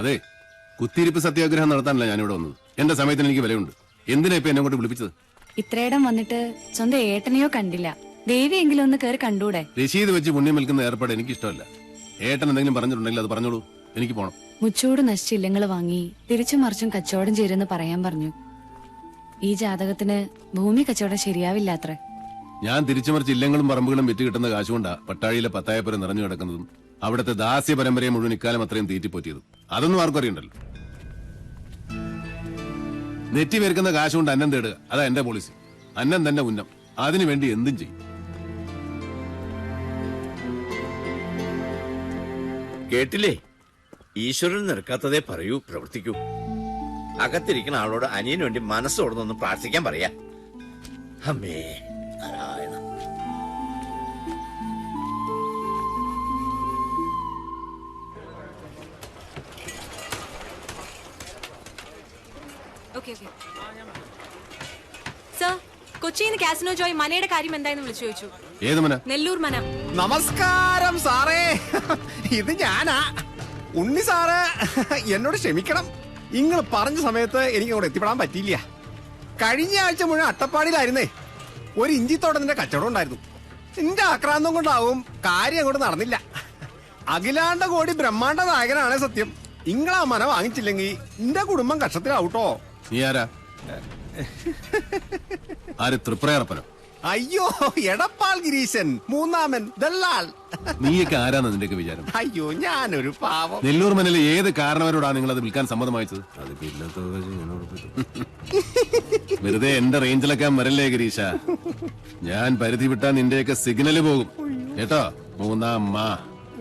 അതെ, കുത്തിയിരിപ്പ് സത്യാഗ്രഹം നടത്താനല്ല ഞാനിവിടെ വന്നത്. എന്റെ സമയത്തിന് എനിക്ക് വിലയുണ്ട്. എന്തിനാ ഇപ്പൊ എന്നെ കൊണ്ട് വിളിപ്പിച്ചത്? ഇത്രയിടം വന്നിട്ട് സ്വന്തം ഏട്ടനെയോ കണ്ടില്ല, ദേവിയെങ്കിലും ഒന്ന് കയറി കണ്ടൂടെ? രശീത് വെച്ച് പുണ്യം വിൽക്കുന്ന ഏർപ്പാട് എനിക്ക് ഇഷ്ടമല്ല. ഏട്ടൻ എന്തെങ്കിലും പറഞ്ഞിട്ടുണ്ടെങ്കിൽ അത് പറഞ്ഞോളൂ, എനിക്ക് പോണം. മുച്ചൂട് നശിച്ച ഇല്ലങ്ങൾ വാങ്ങി തിരിച്ചും മറിച്ചും കച്ചവടം ചെയ്തെന്ന് പറയാൻ പറഞ്ഞു. ഈ ജാതകത്തിന് ഭൂമി കച്ചവടം ശരിയാവില്ലാത്രേ. ഞാൻ തിരിച്ചുമറിച്ച് ഇല്ലങ്ങളും പറമ്പുകളും വിറ്റ് കിട്ടുന്ന കാശുകൊണ്ടാ പട്ടാഴിയിലെ പത്തായപ്പുരം നിറഞ്ഞു കിടക്കുന്നതും അവിടുത്തെ ദാസ്യ പരമ്പരയെ മുഴുവൻ ഇക്കാലം അത്രയും തീറ്റിപ്പോറ്റിയതും. അതൊന്നും ആർക്കും അറിയണ്ടല്ലോ. നെറ്റി പേർക്കുന്ന കാശുകൊണ്ട് അന്നം തേടുക, അതാ എന്റെ പോളിസി. അന്നം തന്നെ ഉന്നം, അതിനുവേണ്ടി എന്തും ചെയ്യും. കേട്ടില്ലേ? ഈശ്വരൻ നിൽക്കാത്തതേ പറയൂ, പ്രവർത്തിക്കൂ. അകത്തിരിക്കുന്ന ആളോട് അനിയന് വേണ്ടി മനസ്സോടൊന്നൊന്ന് പ്രാർത്ഥിക്കാൻ പറയാ. അമ്മേ നാരായണ. സർ, കൊച്ചിയിൽ നിന്ന് കാസിനോ ജോയ് മനയുടെ കാര്യം എന്തായെന്ന് വിളിച്ചു ചോദിച്ചു. ഏത് മന? നെല്ലൂർ മന. നമസ്കാരം സാറേ, ഇത് ഞാനാ ഉണ്ണി സാറ്. എന്നോട് ക്ഷമിക്കണം, നിങ്ങൾ പറഞ്ഞ സമയത്ത് എനിക്ക് അവിടെ എത്തിപ്പെടാൻ പറ്റിയില്ല. കഴിഞ്ഞ ആഴ്ച മുഴുവൻ അട്ടപ്പാടിയിലായിരുന്നേ. ഒരു ഇഞ്ചിത്തോട്ടത്തിന്റെ കച്ചവടം ഉണ്ടായിരുന്നു. എന്റെ ആക്രാന്തം കൊണ്ടാവും കാര്യം അങ്ങോട്ട് നടന്നില്ല. അഖിലാണ്ട കോടി ബ്രഹ്മാണ്ട നായകനാണ് സത്യം. നിങ്ങളാ മന വാങ്ങിച്ചില്ലെങ്കിൽ എന്റെ കുടുംബം കഷ്ടത്തിലാവൂട്ടോ. നീ ആരാ? ആര്? തൃപ്രയറപ്പനോ? അയ്യോ, എടപ്പാൾ ഗിരീശൻ, മൂന്നാമൻ ദല്ലാൾ. നീയൊക്കെ ആരാന്ന് നിന്റെയൊക്കെ വിചാരം? അയ്യോ, ഞാനൊരു പാവം. നെല്ലൂർ മനയിലെ ഏത് കാരണവരോടാ നിങ്ങൾ അത് വിൽക്കാൻ സമ്മതം വായിച്ചത്? വെറുതെ എന്റെ റേഞ്ചിലൊക്കെ വരല്ലേ ഗിരീഷ. ഞാൻ പരിധി വിട്ടാ നിന്റെയൊക്കെ സിഗ്നല് പോകും കേട്ടോ. മൂന്നാം മാ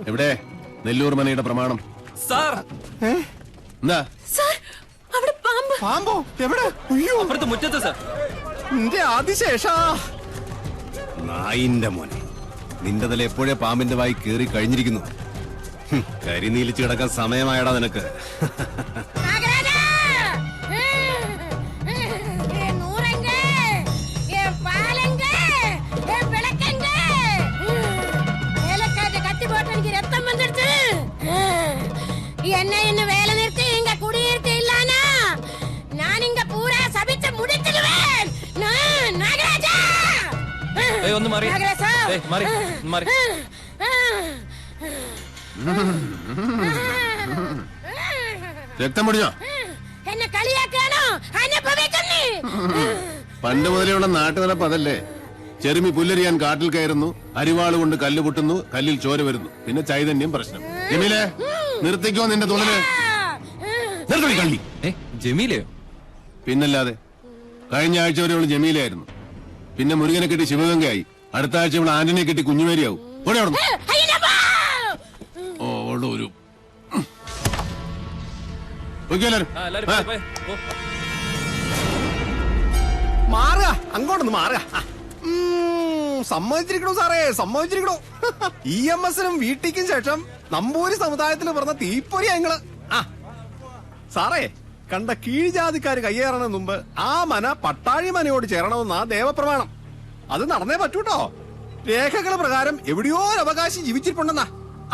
എവിടെ? നെല്ലൂർ മനയുടെ പ്രമാണം. എന്താ? പാമ്പോ? എവിടെ? അയ്യോ, അപ്പുറത്ത് മുറ്റത്ത് സാർ. നിന്റെ ആദിശേഷാ. നായിന്റെ മോനെ, നിന്റെ തല എപ്പോഴേ പാമ്പിന്റെ വായി കേറി കഴിഞ്ഞിരിക്കുന്നു. കരിനീലിച്ച് കിടക്കാൻ സമയമായടാ നിനക്ക്. என்ன இன்னும் வேலை நிறுத்தி இங்க குடியிருத்து இல்லானா நான் இங்க பூரா சபிச்சு முடிச்சிடுவேன். நாகராஜா, ഒന്ന് മാറി. മാറി മാറി. രക്തം പൊടിഞ്ഞോ? എന്നെ കളിയാക്കാണോ? അനുഭവിക്കുന്നേ. പണ്ട് മുതലുള്ള നാട്ടുനടപ്പ് അതല്ലേ. ചെറുമി പുല്ലരിയാൻ കാട്ടിൽ കയറുന്നു, അരിവാള് കൊണ്ട് കല്ല് പൊട്ടുന്നു, കല്ലിൽ ചോര വരുന്നു, പിന്നെ ചൈതന്യം പ്രശ്നം. ജമീലേ, നിർത്തിക്കോ നിന്റെ തുള്ളല്. കള്ളി. ജമീലയോ? പിന്നല്ലാതെ. കഴിഞ്ഞ ആഴ്ച വരെ അവള് ജമീലയായിരുന്നു. പിന്നെ മുരുകനെ കെട്ടി ശിവഗംഗയായി. അടുത്ത ആഴ്ച ഇവിടെ ആന്റണിയെ കെട്ടി കുഞ്ഞുമേരിയാവും. ഓടെ അവിടെ ഒരു മാറുക, അങ്ങോട്ടൊന്ന് മാറുക. സമ്മതിച്ചിരിക്കണു സാറേ, സമ്മതിച്ചിരിക്കണു. EMS-നും വീട്ടിക്കും ശേഷം നമ്പൂരി സമുദായത്തിൽ പറഞ്ഞ തീപ്പൊരി ഞങ്ങള്. സാറേ, കണ്ട കീഴ്ജാതിക്കാര് കയ്യേറണ മുമ്പ് ആ മന പട്ടാഴി മനയോട് ചേരണമെന്നാ ദേവപ്രമാണം. അത് നടന്നേ പറ്റൂട്ടോ. രേഖകള് പ്രകാരം എവിടെയോ ഒരു അവകാശി ജീവിച്ചിട്ടുണ്ടെന്നാ.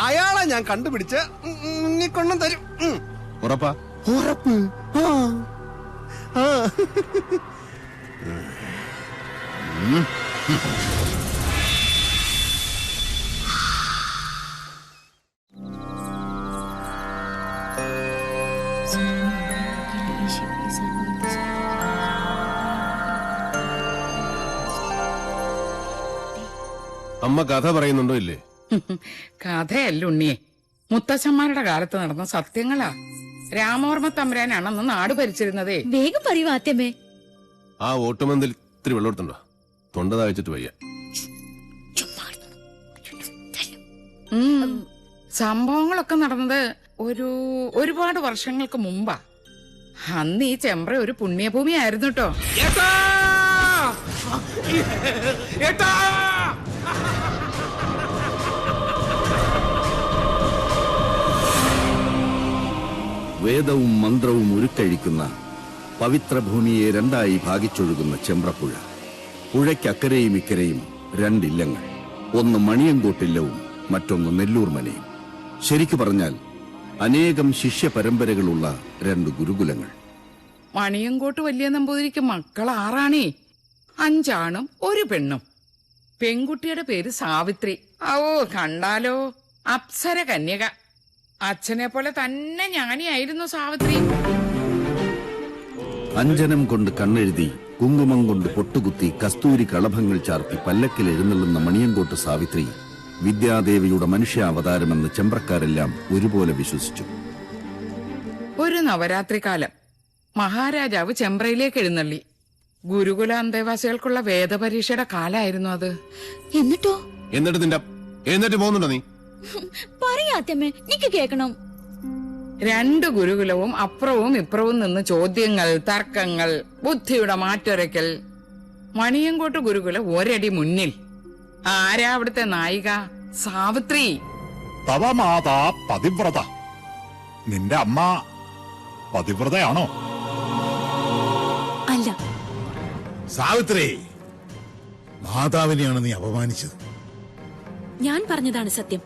അയാളെ ഞാൻ കണ്ടുപിടിച്ച് കൊണ്ടും തരും. ഉറപ്പാ? ഉറപ്പ്. അമ്മ കഥ പറയുന്നുണ്ടോ ഇല്ലേ? കഥയല്ല ഉണ്ണിയെ, മുത്തച്ഛന്മാരുടെ കാലത്ത് നടന്ന സത്യങ്ങളാ. രാമവർമ്മ തമ്പുരാനാണെന്ന് നാട് ഭരിച്ചിരുന്നതേ. വേഗം പറയൂ ആത്യമേ. ആ ഓട്ടുമന്തിൽ ഇത്തിരി വെള്ളമെടുത്തുണ്ടോ? തൊണ്ട താഴ്ചിട്ട് വയ്യ. സംഭവങ്ങളൊക്കെ നടന്നത് ഒരുപാട് വർഷങ്ങൾക്ക് മുമ്പാ. അന്ന് ഈ ചെമ്പ്ര ഒരു പുണ്യഭൂമി ആയിരുന്നു കേട്ടോ. വേദവും മന്ത്രവും ഉരുക്കഴിക്കുന്ന പവിത്രഭൂമിയെ രണ്ടായി ഭാഗിച്ചൊഴുകുന്ന ചെമ്പ്രപ്പുഴ. പുഴയ്ക്കക്കരയും ഇക്കരയും രണ്ടില്ലങ്ങൾ. ഒന്ന് മണിയങ്കോട്ടില്ലവും മറ്റൊന്ന് നെല്ലൂർ മനയും. ശരിക്കു പറഞ്ഞാൽ അനേകം ശിഷ്യ പരമ്പരകളുള്ള 2 ഗുരുകുലങ്ങൾ. മണിയങ്കോട്ട് വലിയ നമ്പൂതിരിക്ക് മക്കൾ 6 5 ആണും 1 പെണ്ണും. പെൺകുട്ടിയുടെ പേര് സാവിത്രി. ഓ കണ്ടാലോ അപ്സര കന്യക. അച്ഛനെ പോലെ തന്നെ ജ്ഞാനിയായിരുന്നു സാവിത്രി. അഞ്ജനം കൊണ്ട് കണ്ണെഴുതി, കുങ്കുമം കൊണ്ട് പൊട്ടുകുത്തി, കസ്തൂരി കളഭങ്ങൾ ചാർത്തി പല്ലക്കിൽ എഴുന്നള്ളുന്ന മണിയങ്കോട്ട് സാവിത്രി വിദ്യാദേവിയുടെ മനുഷ്യാവതാരമെന്ന് ചെമ്പ്രക്കാരെല്ലാം ഒരുപോലെ വിശ്വസിച്ചു. ഒരു നവരാത്രി കാലം മഹാരാജാവ് ചെമ്പ്രയിലേക്ക് എഴുന്നള്ളി. ഗുരുകുല അന്തേവാസികൾക്കുള്ള വേദപരീക്ഷയുടെ കാലായിരുന്നു അത്. എന്നിട്ട് പോകുന്നുണ്ടോ നീ? പറയാത്തമ്മേ, എനിക്ക് കേക്കണം. 2 ഗുരുകുലവും അപ്പുറവും ഇപ്പുറവും നിന്ന് ചോദ്യങ്ങൾ, തർക്കങ്ങൾ, ബുദ്ധിയുടെ മാറ്റൊരയ്ക്കൽ. മണിയങ്കോട്ട് ഗുരുകുല ഒരടി മുന്നിൽ. ആരാ അവിടുത്തെ നായിക? സാവിത്രി. തവ മാതാ പതിവ്രത. നിന്റെ അമ്മ പതിവ്രതയാണോ? അല്ല. സാവിത്രി, മാതാവിനെയാണ് നീ അപമാനിച്ചത്. ഞാൻ പറഞ്ഞതാണ് സത്യം.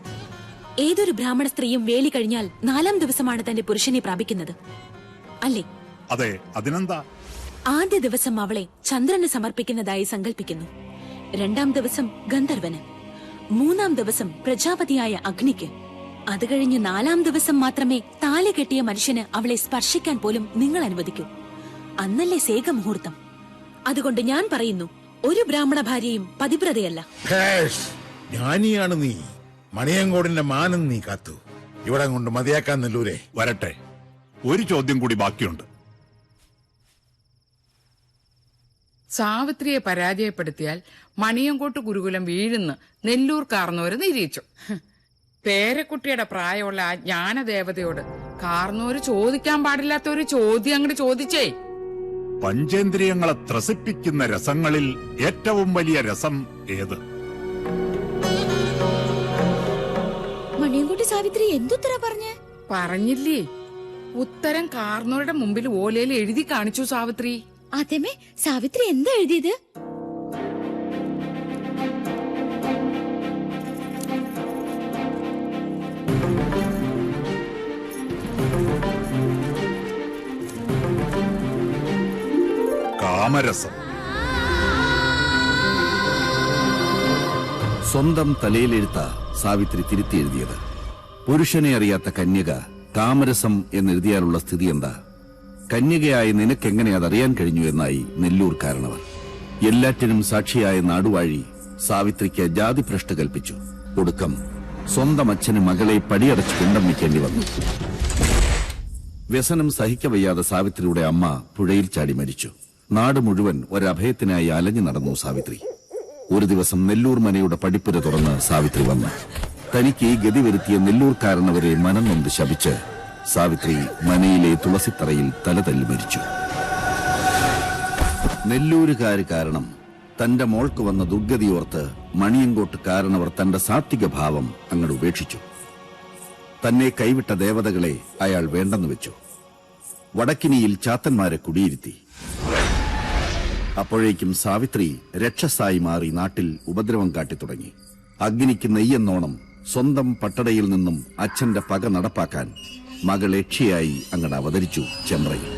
ഏതൊരു ബ്രാഹ്മണ സ്ത്രീയും വേലി കഴിഞ്ഞാൽ 4-ാം ദിവസമാണ് തന്റെ പുരുഷനെ പ്രാപിക്കുന്നത്, അല്ലേ? അതെ, അതിനെന്താ? ആദ്യ ദിവസം അവളെ ചന്ദ്രന് സമർപ്പിക്കുന്നതായി സങ്കല്പിക്കുന്നു. 2-ാം ദിവസം ഗന്ധർവന്, 3-ാം ദിവസം പ്രജാപതിയായ അഗ്നിക്ക്. അത് കഴിഞ്ഞ് 4-ാം ദിവസം മാത്രമേ താലി കെട്ടിയ മനുഷ്യന് അവളെ സ്പർശിക്കാൻ പോലും നിങ്ങൾ അനുവദിക്കൂ. അന്നല്ലേ സേകമുഹൂർത്തം. അതുകൊണ്ട് ഞാൻ പറയുന്നു, ഒരു ബ്രാഹ്മണ ഭാര്യയും പതിവ്രതയല്ല. ജ്ഞാനിയാണ് നീ. മണിയങ്കോടിന്റെ മാനം നീ കാത്തു. ഇവിടെ കൊണ്ട് മതിയാക്കാൻ നെല്ലൂരെ. വരട്ടെ, ഒരു ചോദ്യം കൂടി ബാക്കിയുണ്ട്. സാവിത്രിയെ പരാജയപ്പെടുത്തിയാൽ മണിയങ്കോട്ട് ഗുരുകുലം വീഴുന്ന് നെല്ലൂർ കാർന്നോര് നിരീക്ഷിച്ചു. പേരക്കുട്ടിയുടെ പ്രായമുള്ള ആ ജ്ഞാനദേവതയോട് കാർന്നോര് ചോദിക്കാൻ പാടില്ലാത്ത ഒരു ചോദ്യം അങ്ങോട്ട് ചോദിച്ചേ. പഞ്ചേന്ദ്രിയങ്ങളെ ത്രസിപ്പിക്കുന്ന രസങ്ങളിൽ ഏറ്റവും വലിയ രസം ഏത്? മണിയങ്കോട്ട് സാവിത്രി എന്തുത്തര പറഞ്ഞില്ലേ? ഉത്തരം കാർന്നോരുടെ മുമ്പിൽ ഓലയിൽ എഴുതി കാണിച്ചു സാവിത്രി. അതേമേ, സാവിത്രി എന്താ എഴുതിയത്? കാമരസം. സ്വന്തം തലയിലെഴുത്ത സാവിത്രി തിരുത്തി എഴുതിയത്. പുരുഷനെ അറിയാത്ത കന്യക കാമരസം എന്നെഴുതിയാലുള്ള സ്ഥിതി എന്താ? കന്യകയായി നിനക്കെങ്ങനെ അതറിയാൻ കഴിഞ്ഞു എന്നായി നെല്ലൂർ കാരണവർ. എല്ലാറ്റിനും സാക്ഷിയായ നാടുവാഴി സാവിത്രിക്ക് ജാതിഭ്രഷ്ട് കൽപ്പിച്ചു. ഒടുക്കം സ്വന്തം അച്ഛന് മകളെ പടിയടച്ച് പിണ്ടം വയ്ക്കേണ്ടി വന്നു. വ്യസനം സഹിക്കവയ്യാതെ സാവിത്രിയുടെ അമ്മ പുഴയിൽ ചാടി മരിച്ചു. നാട് മുഴുവൻ ഒരഭയത്തിനായി അലഞ്ഞു നടന്നു സാവിത്രി. ഒരു ദിവസം നെല്ലൂർ മനയുടെ പടിപ്പുര തുറന്ന് സാവിത്രി വന്നു. തനിക്ക് ഈ ഗതി വരുത്തിയ നെല്ലൂർക്കാരനവരെ മനം നൊന്ത് ശപിച്ച് സാവിത്രി മനയിലെ തുളസിത്തറയിൽ തലതല്ലി മരിച്ചു. നെല്ലൂരുകാര് കാരണം തന്റെ മോൾക്ക് വന്ന ദുർഗതിയോർത്ത് മണിയങ്കോട്ട് കാരണവർ തന്റെ സാത്വിക ഭാവം അങ്ങോട്ട് ഉപേക്ഷിച്ചു. തന്നെ കൈവിട്ട ദേവതകളെ അയാൾ വേണ്ടെന്ന് വെച്ചു. വടക്കിനിയിൽ ചാത്തന്മാരെ കുടിയിരുത്തി. അപ്പോഴേക്കും സാവിത്രി രക്ഷസായി മാറി നാട്ടിൽ ഉപദ്രവം കാട്ടിത്തുടങ്ങി. അഗ്നിക്ക് നെയ്യെന്നോണം സ്വന്തം പട്ടടയിൽ നിന്നും അച്ഛന്റെ പക നടപ്പാക്കാൻ മകൾ യക്ഷിയായി അങ്ങട് അവതരിച്ചു ചെമ്പ്രയിൽ.